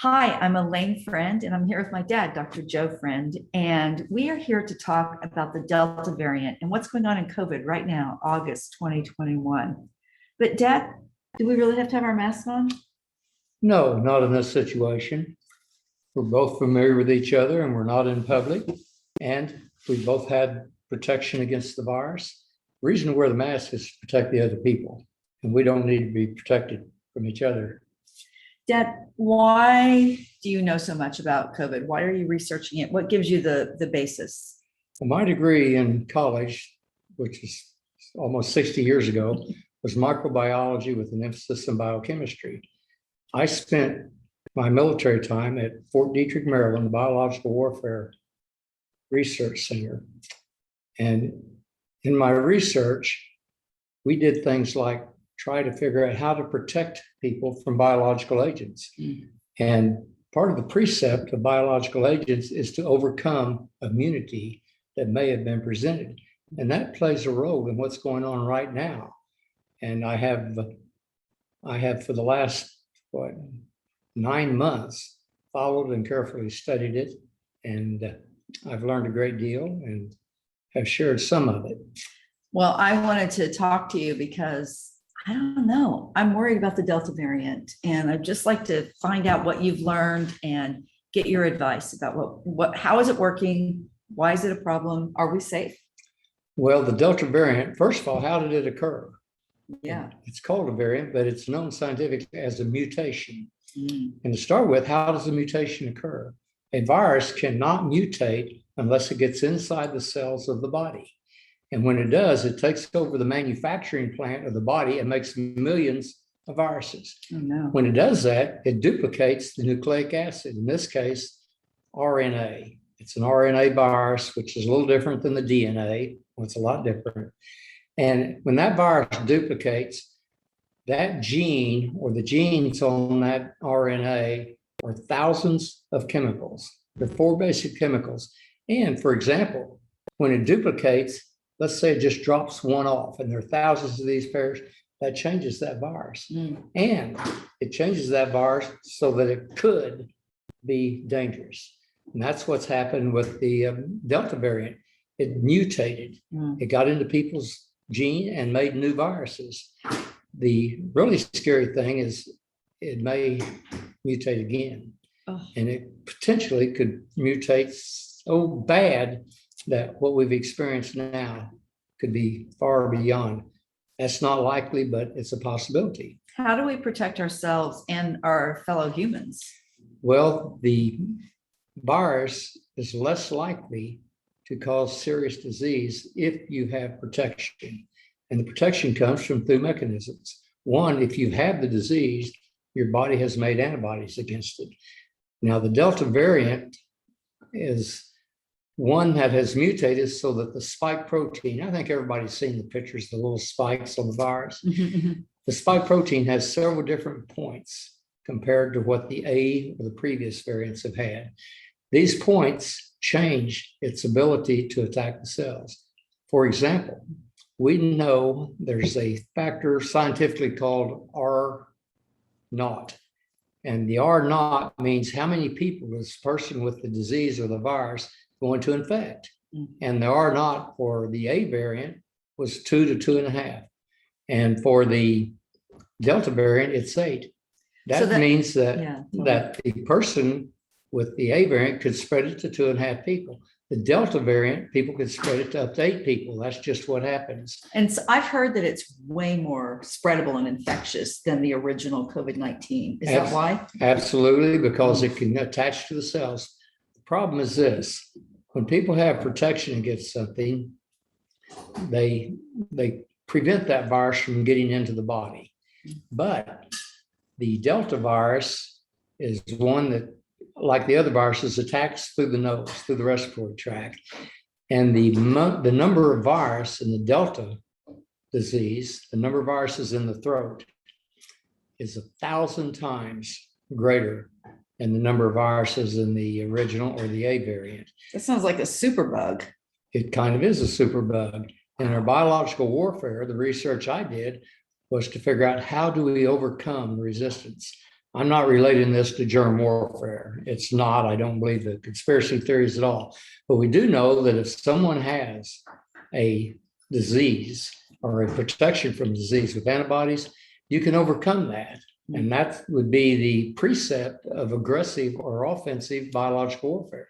Hi, I'm Alane Freund, and I'm here with my dad, Dr. Joe Friend, and we are here to talk about the Delta variant and what's going on in COVID right now, August 2021. But Dad, do we really have to have our masks on? No, not in this situation. We're both familiar with each other and we're not in public. And we both had protection against the virus. The reason to wear the mask is to protect the other people. And we don't need to be protected from each other. Dad, why do you know so much about COVID? Why are you researching it? What gives you the basis? Well, my degree in college, which is almost 60 years ago, was microbiology with an emphasis in biochemistry. I spent my military time at Fort Detrick, Maryland, the Biological Warfare Research Center. And in my research, we did things like try to figure out how to protect people from biological agents. And part of the precept of biological agents is to overcome immunity that may have been presented. And that plays a role in what's going on right now. And I have for the last 9 months followed and carefully studied it, and I've learned a great deal and have shared some of it. Well, I wanted to talk to you because I don't know. I'm worried about the Delta variant, and I'd just like to find out what you've learned and get your advice about how is it working? Why is it a problem? Are we safe? Well, the Delta variant, first of all, how did it occur? Yeah. It's called a variant, but it's known scientifically as a mutation. And to start with, how does a mutation occur? A virus cannot mutate unless it gets inside the cells of the body. And when it does, it takes over the manufacturing plant of the body and makes millions of viruses. Oh, no. When it does that, it duplicates the nucleic acid, in this case, RNA. It's an RNA virus, which is a little different than the DNA. Well, it's a lot different. And when that virus duplicates, that gene or the genes on that RNA are thousands of chemicals. There are 4 basic chemicals. And for example, when it duplicates, let's say it just drops one off and there are thousands of these pairs, that changes that virus. And it changes that virus so that it could be dangerous. And that's what's happened with the Delta variant. It mutated. It got into people's gene and made new viruses. The really scary thing is it may mutate again. And it potentially could mutate so bad that what we've experienced now could be far beyond. That's not likely, but it's a possibility. How do we protect ourselves and our fellow humans? Well, the virus is less likely to cause serious disease if you have protection. And the protection comes from 2 mechanisms. One, if you have the disease, your body has made antibodies against it. Now, the Delta variant is one that has mutated so that the spike protein, I think everybody's seen the pictures, the little spikes on the virus. The spike protein has several different points compared to what the A or the previous variants have had. These points change its ability to attack the cells. For example, we know there's a factor scientifically called R naught. And the R naught means how many people this person with the disease or the virus going to infect. And the R naught for the A variant was 2 to 2.5. And for the Delta variant, it's 8. That means that the person with the A variant could spread it to 2.5 people. The Delta variant, people could spread it to up to 8 people. That's just what happens. And so I've heard that it's way more spreadable and infectious than the original COVID-19. Is that why? Absolutely, because it can attach to the cells. The problem is this: when people have protection against something, they prevent that virus from getting into the body. But the Delta virus is one that, like the other viruses, attacks through the nose, through the respiratory tract. And the number of virus in the Delta disease, the number of viruses in the throat, is 1,000 times greater than the number of viruses in the original or the A variant. That sounds like a super bug. It kind of is a super bug. In our biological warfare, the research I did was to figure out how do we overcome resistance. I'm not relating this to germ warfare. It's not. I don't believe the conspiracy theories at all. But we do know that if someone has a disease or a protection from disease with antibodies, you can overcome that. And that would be the precept of aggressive or offensive biological warfare.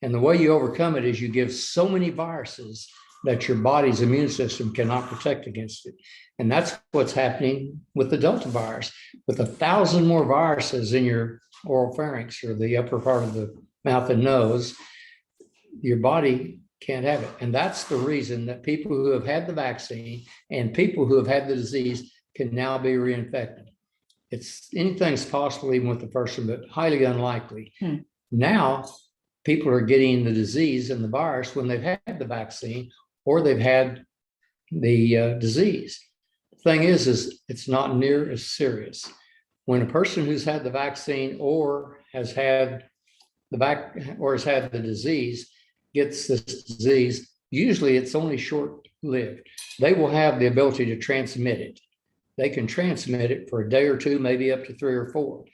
And the way you overcome it is you give so many viruses that your body's immune system cannot protect against it. And that's what's happening with the Delta virus. With 1,000 more viruses in your oral pharynx or the upper part of the mouth and nose, your body can't have it. And that's the reason that people who have had the vaccine and people who have had the disease can now be reinfected. Anything's possible even with the first one, but highly unlikely. Now, people are getting the disease and the virus when they've had the vaccine or they've had the disease. The thing is it's not near as serious. When a person who's had the vaccine or has had the disease gets this disease, usually it's only short-lived. They will have the ability to transmit it. They can transmit it for a day or two, maybe up to 3 or 4.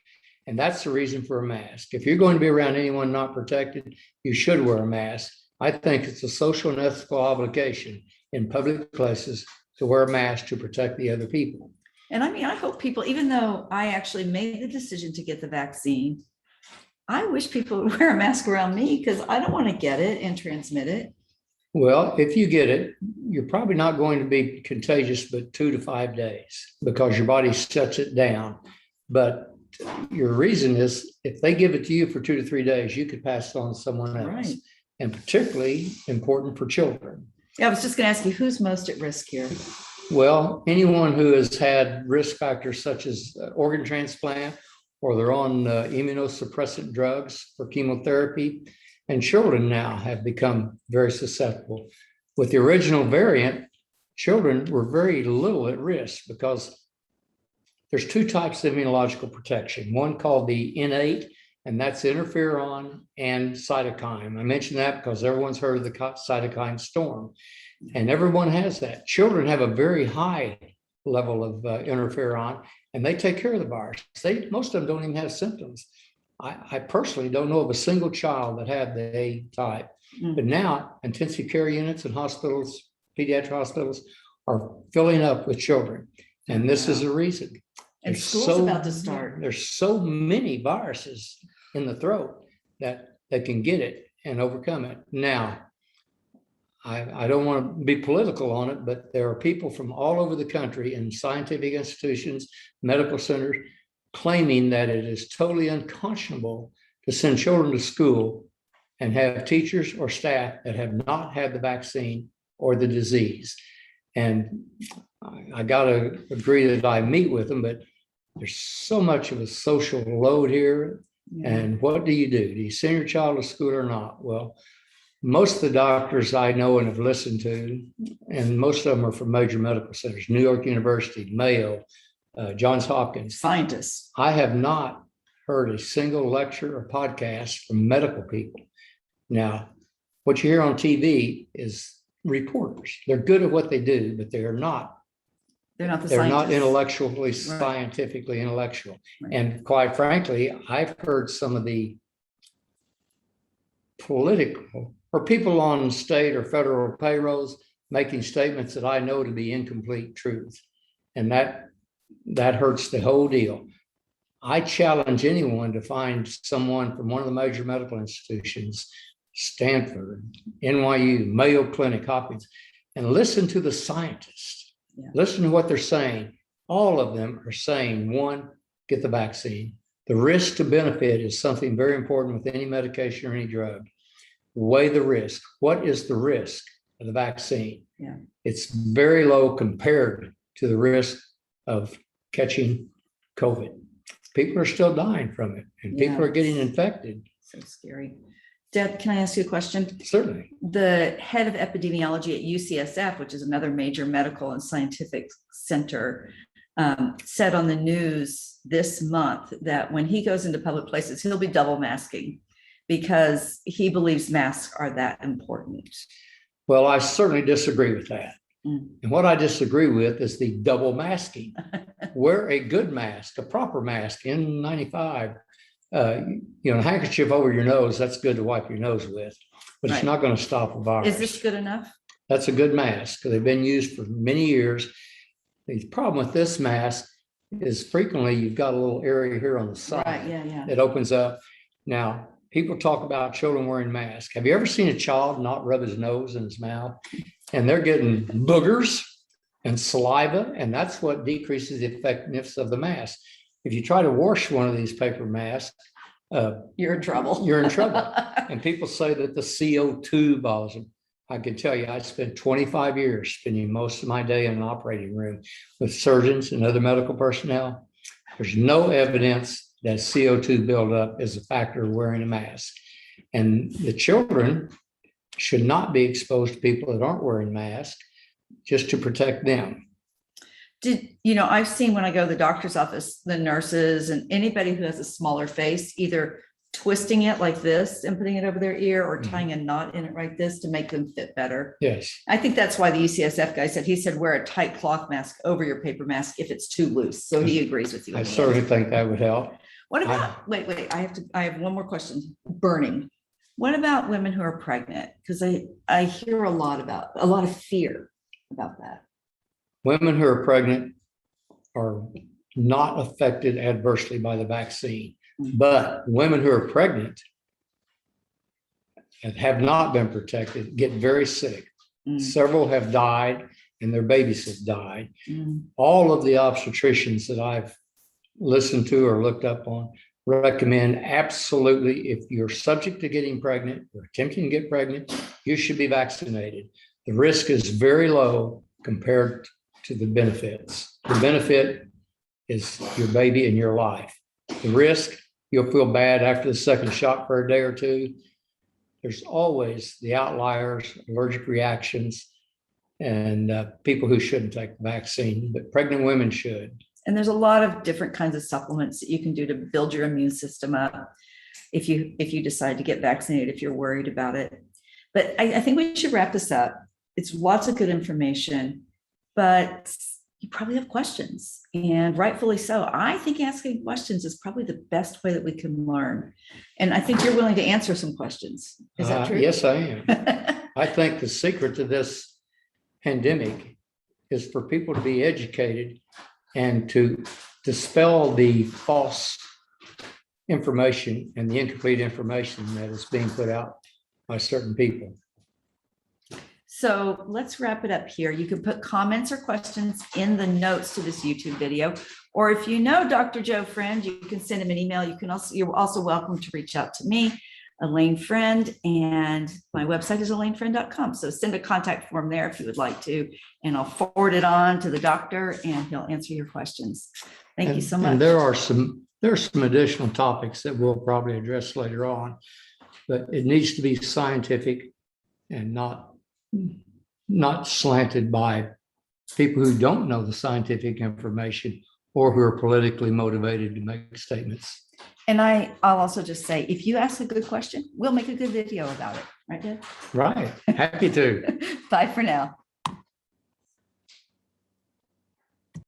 And that's the reason for a mask. If you're going to be around anyone not protected, you should wear a mask. I think it's a social and ethical obligation in public places to wear a mask to protect the other people. And I mean, I hope people, even though I actually made the decision to get the vaccine, I wish people would wear a mask around me because I don't want to get it and transmit it. Well, if you get it, you're probably not going to be contagious but 2 to 5 days because your body shuts it down. But your reason is if they give it to you for 2 to 3 days, you could pass it on to someone else. Right. And particularly important for children. Yeah, I was just going to ask you, who's most at risk here? Well, anyone who has had risk factors such as organ transplant or they're on immunosuppressant drugs for chemotherapy, and children now have become very susceptible. With the original variant, children were very little at risk because there's 2 types of immunological protection, one called the innate, and that's interferon and cytokine. I mention that because everyone's heard of the cytokine storm, and everyone has that. Children have a very high level of interferon, and they take care of the virus. Most of them don't even have symptoms. I personally don't know of a single child that had the A type, but now intensive care units and hospitals, pediatric hospitals, are filling up with children, and this is the reason. And school's about to start. There's so many viruses in the throat that they can get it and overcome it. Now, I don't want to be political on it, but there are people from all over the country in scientific institutions, medical centers, claiming that it is totally unconscionable to send children to school and have teachers or staff that have not had the vaccine or the disease. And I got to agree that I meet with them, but there's so much of a social load here. And what do? Do you send your child to school or not? Well, most of the doctors I know and have listened to, and most of them are from major medical centers, New York University, Mayo, Johns Hopkins. Scientists. I have not heard a single lecture or podcast from medical people. Now, what you hear on TV is reporters. They're good at what they do, but they're not intellectually, scientifically intellectual. Right. And quite frankly, I've heard some of the political or people on state or federal payrolls making statements that I know to be incomplete truth. And that hurts the whole deal. I challenge anyone to find someone from one of the major medical institutions, Stanford, NYU, Mayo Clinic, Hopkins, and listen to the scientists. Yeah. Listen to what they're saying. All of them are saying, 1, get the vaccine. The risk to benefit is something very important with any medication or any drug. Weigh the risk. What is the risk of the vaccine? Yeah. It's very low compared to the risk of catching COVID. People are still dying from it, and people are getting infected. So scary. Deb, can I ask you a question? Certainly. The head of epidemiology at UCSF, which is another major medical and scientific center, said on the news this month that when he goes into public places, he'll be double masking because he believes masks are that important. Well, I certainly disagree with that. And what I disagree with is the double masking. Wear a good mask, a proper mask, N95. A handkerchief over your nose, that's good to wipe your nose with, but it's Right. not going to stop a virus. Is this good enough? That's a good mask. They've been used for many years. The problem with this mask is frequently you've got a little area here on the side. Right, yeah. It opens up. Now, people talk about children wearing masks. Have you ever seen a child not rub his nose in his mouth? And they're getting boogers and saliva, and that's what decreases the effectiveness of the mask. If you try to wash one of these paper masks, You're in trouble. you're in trouble. And people say that the CO2 bothers them. I can tell you, I spent 25 years spending most of my day in an operating room with surgeons and other medical personnel. There's no evidence that CO2 buildup is a factor of wearing a mask. And the children should not be exposed to people that aren't wearing masks just to protect them. I've seen when I go to the doctor's office, the nurses and anybody who has a smaller face, either twisting it like this and putting it over their ear or tying a knot in it like this to make them fit better. Yes. I think that's why the UCSF guy said, wear a tight cloth mask over your paper mask if it's too loose. So he agrees with you. I certainly think that would help. What about, wait, I have one more question. Burning. What about women who are pregnant? Because I hear a lot of fear about that. Women who are pregnant are not affected adversely by the vaccine, but women who are pregnant and have not been protected get very sick. Several have died and their babies have died. All of the obstetricians that I've listened to or looked up on recommend absolutely, if you're subject to getting pregnant or attempting to get pregnant, you should be vaccinated. The risk is very low compared to the benefits. The benefit is your baby and your life. The risk, you'll feel bad after the second shot for a day or two. There's always the outliers, allergic reactions, and people who shouldn't take the vaccine, but pregnant women should. And there's a lot of different kinds of supplements that you can do to build your immune system up if you decide to get vaccinated, if you're worried about it. But I think we should wrap this up. It's lots of good information, but you probably have questions, and rightfully so. I think asking questions is probably the best way that we can learn. And I think you're willing to answer some questions. Is that true? Yes, I am. I think the secret to this pandemic is for people to be educated and to dispel the false information and the incomplete information that is being put out by certain people. So let's wrap it up here. You can put comments or questions in the notes to this YouTube video, or if you know Dr. Joe Freund, you can send him an email. You're also welcome to reach out to me, Alane Freund, and my website is alanefreund.com. So send a contact form there if you would like to, and I'll forward it on to the doctor and he'll answer your questions. Thank you so much. And there are some additional topics that we'll probably address later on, but it needs to be scientific and not slanted by people who don't know the scientific information or who are politically motivated to make statements. And I'll also just say, if you ask a good question, we'll make a good video about it. Right, Deb? Right. Happy to. Bye for now.